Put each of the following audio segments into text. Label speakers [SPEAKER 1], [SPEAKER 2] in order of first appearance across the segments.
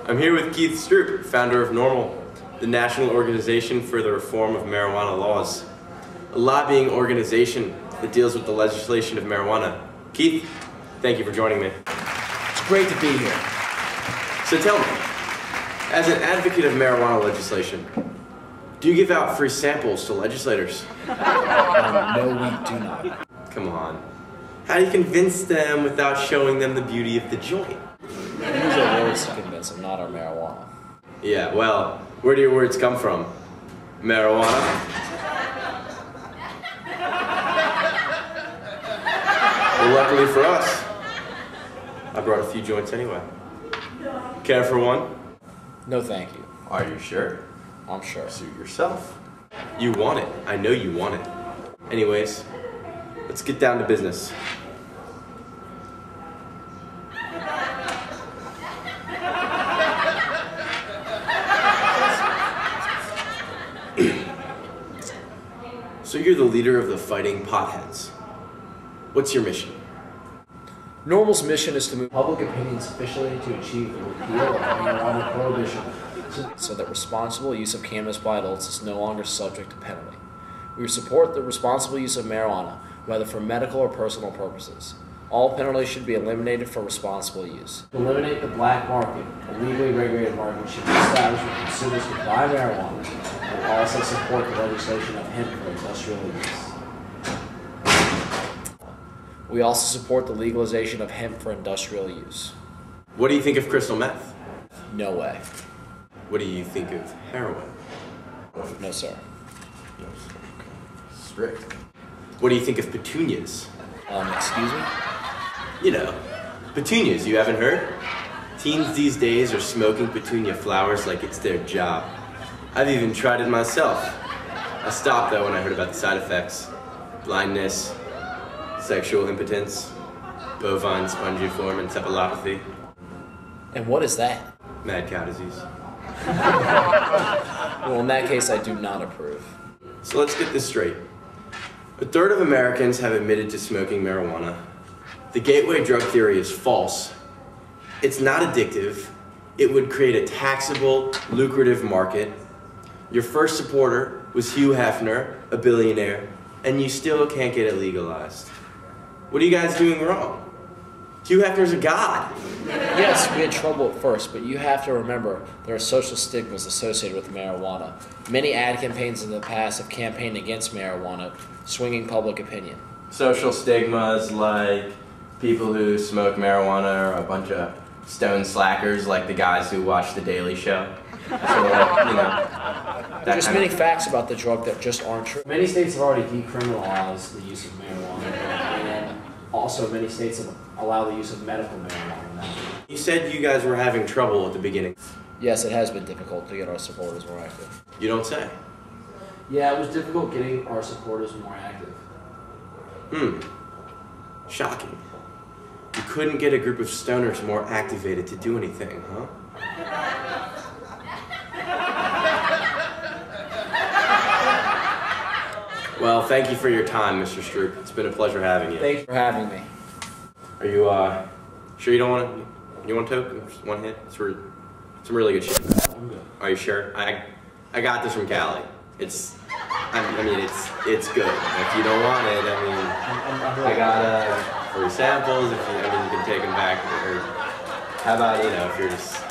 [SPEAKER 1] I'm here with Keith Stroop, founder of NORML, the National Organization for the Reform of Marijuana Laws, a lobbying organization that deals with the legislation of marijuana. Keith, thank you for joining me.
[SPEAKER 2] It's great to be here.
[SPEAKER 1] So tell me, as an advocate of marijuana legislation, do you give out free samples to legislators?
[SPEAKER 2] No, we do not.
[SPEAKER 1] Come on. How do you convince them without showing them the beauty of the joint?
[SPEAKER 2] We use our words to convince them, not our marijuana.
[SPEAKER 1] Yeah, well, where do your words come from? Marijuana? Well, luckily for us, I brought a few joints anyway. Care for one?
[SPEAKER 2] No, thank you.
[SPEAKER 1] Are you sure?
[SPEAKER 2] I'm sure.
[SPEAKER 1] Suit yourself. You want it. I know you want it. Anyways, let's get down to business. So you're the leader of the Fighting Potheads. What's your mission?
[SPEAKER 2] NORML's mission is to move public opinion sufficiently to achieve the repeal of marijuana prohibition so that responsible use of cannabis by adults is no longer subject to penalty. We support the responsible use of marijuana, whether for medical or personal purposes. All penalties should be eliminated for responsible use. To eliminate the black market, a legally regulated market should be established where consumers can buy marijuana, and we also support the legislation of hemp for industrial use. We also support the legalization of hemp for industrial use.
[SPEAKER 1] What do you think of crystal meth?
[SPEAKER 2] No way.
[SPEAKER 1] What do you think of heroin?
[SPEAKER 2] No, sir.
[SPEAKER 1] No, sir. Strict. What do you think of petunias?
[SPEAKER 2] Excuse me?
[SPEAKER 1] You know, petunias, you haven't heard? Teens these days are smoking petunia flowers like it's their job. I've even tried it myself. I stopped though when I heard about the side effects. Blindness, sexual impotence, bovine spongiform encephalopathy.
[SPEAKER 2] And what is that?
[SPEAKER 1] Mad cow disease.
[SPEAKER 2] Well, in that case, I do not approve.
[SPEAKER 1] So let's get this straight. A third of Americans have admitted to smoking marijuana. The gateway drug theory is false. It's not addictive. It would create a taxable, lucrative market. Your first supporter was Hugh Hefner, a billionaire, and you still can't get it legalized. What are you guys doing wrong? Hugh Hefner's a god.
[SPEAKER 2] Yes, we had trouble at first, but you have to remember there are social stigmas associated with marijuana. Many ad campaigns in the past have campaigned against marijuana, swinging public opinion.
[SPEAKER 1] Social stigmas like people who smoke marijuana are a bunch of stone slackers like the guys who watch The Daily Show. So like, you know,
[SPEAKER 2] There's many facts about the drug that just aren't true. Many states have already decriminalized the use of marijuana, and also many states have allowed the use of medical marijuana now.
[SPEAKER 1] You said you guys were having trouble at the beginning.
[SPEAKER 2] Yes, it has been difficult to get our supporters more active.
[SPEAKER 1] You don't say.
[SPEAKER 2] Yeah, it was difficult getting our supporters more active.
[SPEAKER 1] Shocking. You couldn't get a group of stoners more activated to do anything, huh? Well, thank you for your time, Mr. Stroop. It's been a pleasure having you.
[SPEAKER 2] Thanks for having me.
[SPEAKER 1] Are you, sure you don't want to, you want to toke? Just one hit? It's some really good shit.
[SPEAKER 2] I'm good.
[SPEAKER 1] Are you sure? I got this from Cali. I mean, it's good. If you don't want it, I mean, I got, free samples, if you, I mean, you can take them back, or how about, you know, if you're just,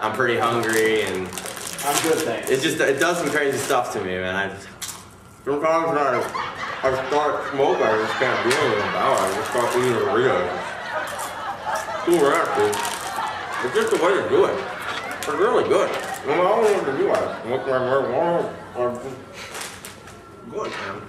[SPEAKER 1] I'm pretty hungry, and
[SPEAKER 2] I'm good, thanks.
[SPEAKER 1] it does some crazy stuff to me, man. Sometimes when I start smoking, I just can't do anything about it. I just start eating Doritos. Too rare, dude. It's just the way to do it. It's really good. I don't know what to do. I smoke my marijuana. Good, man.